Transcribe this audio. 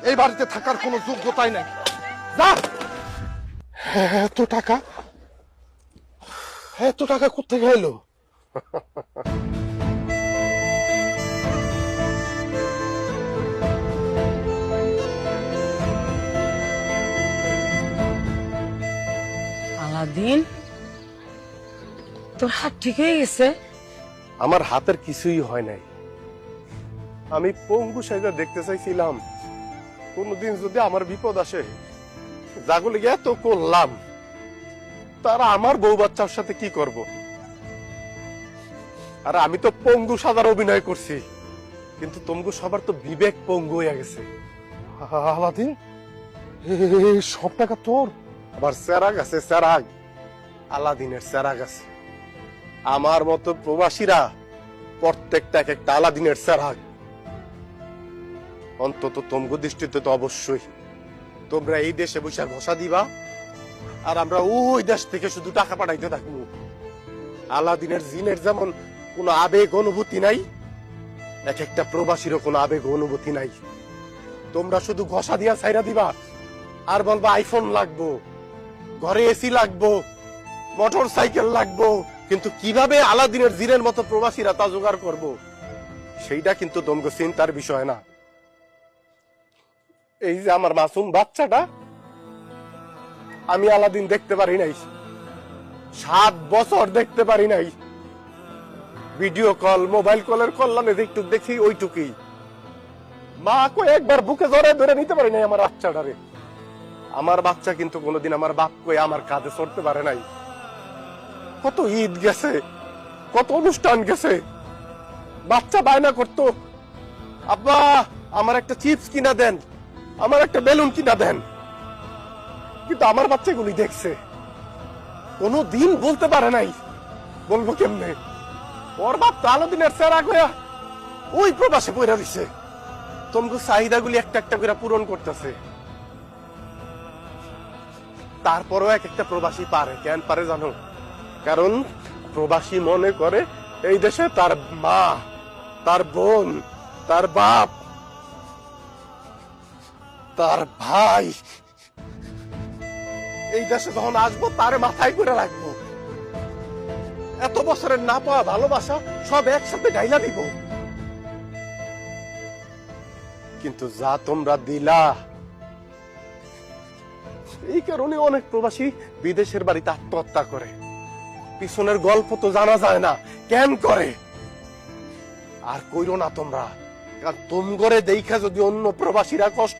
এই বাড়িতে থাকার কোনো যোগ্যতাই নাই। যা। এত টাকা, এত টাকা কোত্থেকে এলো? আলাদিন, তোর হাত ঠিক হয়ে গেছে? আমার হাতের কিছুই হয় নাই। আমি পঙ্গু সাইজা দেখতে চাইছিলাম কোনদিন যদি আমার বিপদ আসে, যাগুলো এত করলাম তারা আমার বউ বাচ্চার সাথে কি করব। আর আমি তো পঙ্গু সাজার অভিনয় করছি, কিন্তু তমগু সবার তো বিবেক পঙ্গু হয়ে গেছে। আলাদিন, সব টাকা তোর? আবার চেরাগ আছে, চেরাগ, আলাদিনের চেরাগ আছে। আমার মতো প্রবাসীরা প্রত্যেকটা এক একটা আলাদিনের চেরাগ। অন্তত তমগু দৃষ্টিতে তো অবশ্যই তোমরা এই দেশে বসে ঘষা দিবা, আর আমরা ওই দেশ থেকে শুধু টাকা পাঠাইতে থাকবো। আলাদিনের জিনের যেমন কোনো আবেগ অনুভূতি নাই, এক একটা প্রবাসীরও কোনো আবেগ অনুভূতি নাই। তোমরা শুধু ঘষা দিয়া ছাইরা দিবা আর বলবা আইফোন লাগবো, ঘরে এসি লাগবো, মোটর সাইকেল লাগবো, কিন্তু কিভাবে আলাদিনের জিনের মতো প্রবাসীরা তা জোগাড় করবো সেইটা কিন্তু তোমকে চিন্তার বিষয় না। এই যে আমার মাসুম বাচ্চাটা, আমি আলাদিন দেখতে পারি নাই, 7 বছর দেখতে পারি নাই। ভিডিও কল, মোবাইল কলের কল্যাণে একটু দেখি ওইটুকুই। মা কই একবার বুকে জড়ায় ধরে নিতে পারি নাই আমার বাচ্চাটারে। আমার বাচ্চা কিন্তু কোনোদিন আমার বাপ কই আমার কাঁধে চড়তে পারে নাই। কত ঈদ গেছে, কত অনুষ্ঠান গেছে, বাচ্চা বায়না করতো, আব্বা আমার একটা চিপস কিনা দেন, আমার একটা বেলুন কিনা দেন। কিন্তু আমার বাচ্চাগুলি দেখছে, কোনো দিন বলতে পারে নাই। বলবো কেমনে? ওর বাপ তো আলাদিনের চেরাগ হইয়া ওই প্রবাসে পয়রা দিছে। তোমাকে চাহিদাগুলি একটা একটা করে পূরণ করতেছে। তারপরও এক একটা প্রবাসী পারে। কেন পারে জানো? কারণ প্রবাসী মনে করে এই দেশে তার মা, তার বোন, তার বাপ, তার ভাই এই দেশে যখন আসবো তারে মাথায় করে রাখবো। এত বছরের না পাওয়া ভালোবাসা সব একসাথে ডাইলা দিব। কিন্তু যা তোমরা দিলা, এই কারণে অনেক প্রবাসী বিদেশের বাড়িতে আত্মহত্যা করে। পিছনের গল্প তো জানা যায় না কেন করে। আর কইরো না তোমরা, কারণ তোম করে দেখা যদি অন্য প্রবাসীরা কষ্ট